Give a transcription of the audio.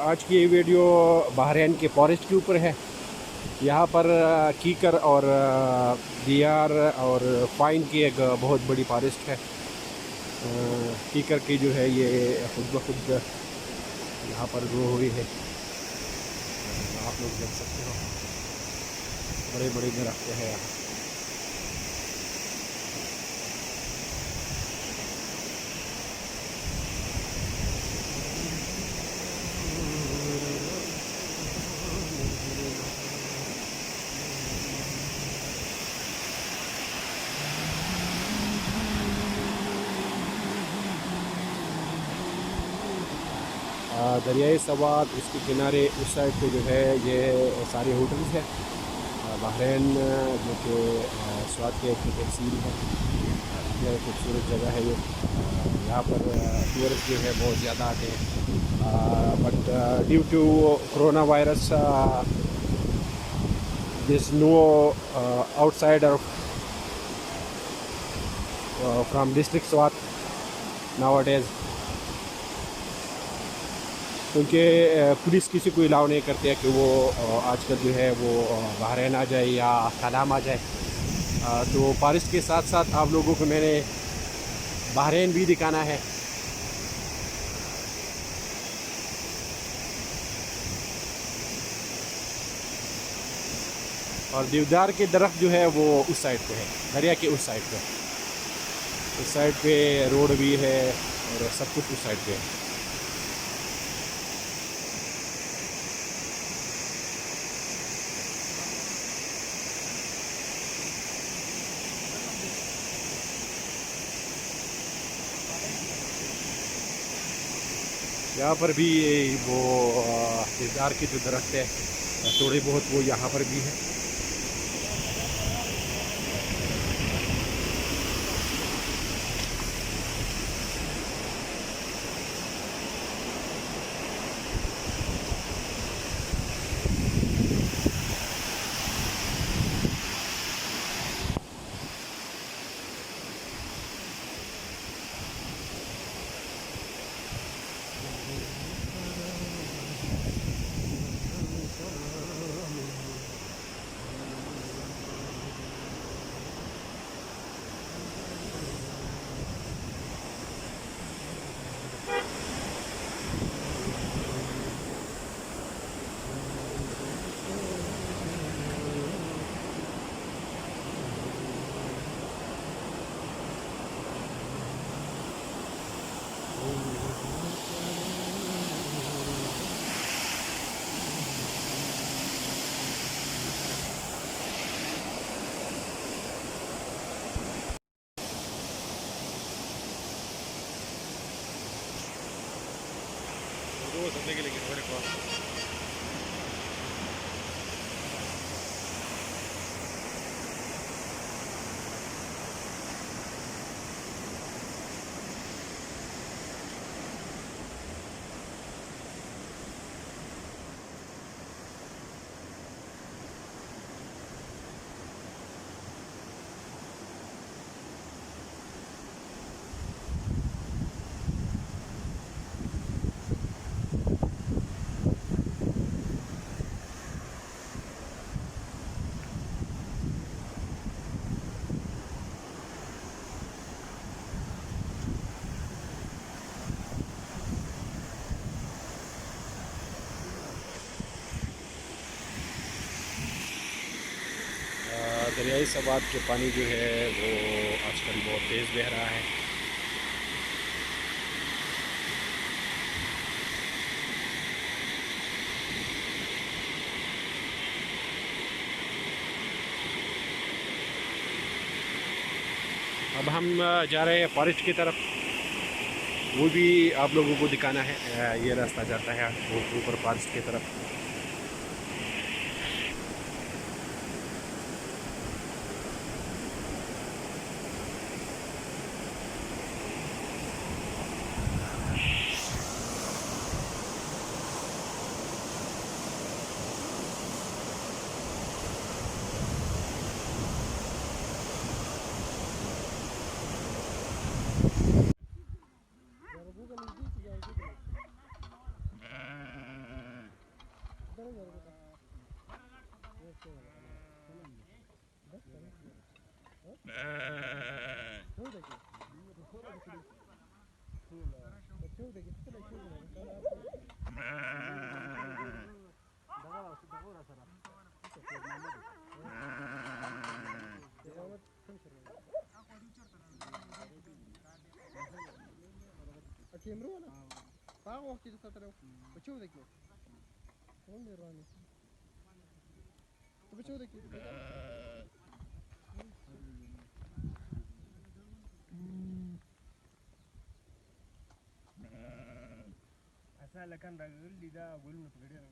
आज की ये वीडियो बहरीन के फॉरेस्ट के ऊपर है। यहाँ पर कीकर और दियार और फाइन की एक बहुत बड़ी फॉरेस्ट है। कीकर की जो है ये खुद ब खुद यहाँ पर ग्रो हुई है। आप लोग देख सकते हो बड़े बड़े दरख्त हैं यहाँ। दरियाई सवात इसके किनारे उस साइड पे जो है ये सारे होटल्स हैं। बहरीन जो कि स्वात के एक तहसील है, यह खूबसूरत जगह है। ये यहाँ पर टूरिस्ट जो है बहुत ज़्यादा आते हैं, but due to corona virus this no outsider from district Swat nowadays, क्योंकि पुलिस किसी को अलाउ नहीं करते है कि वो आजकल जो है वो बहरीन आ जाए या कलाम आ जाए। तो फॉरेस्ट के साथ साथ आप लोगों को मैंने बहरीन भी दिखाना है। और देवदार के दरख्त जो है वो उस साइड पे है, दरिया के उस साइड पे। उस साइड पे रोड भी है और सब कुछ उस साइड पे है। यहाँ पर भी वो देवदार के जो दरख्त है थोड़े बहुत वो यहाँ पर भी है। के लिए मेरे पास दरियाई सवात के पानी जो है वो आजकल बहुत तेज़ बह रहा है। अब हम जा रहे हैं फॉरेस्ट की तरफ। वो भी आप लोगों को दिखाना है। ये रास्ता जाता है ऊपर फॉरेस्ट की तरफ। Kemruana. Pago waktu itu tataro. Bacau dek lo. Kau merani. Tu bacau dek. Asal kan dah gul, dah gul nut gede.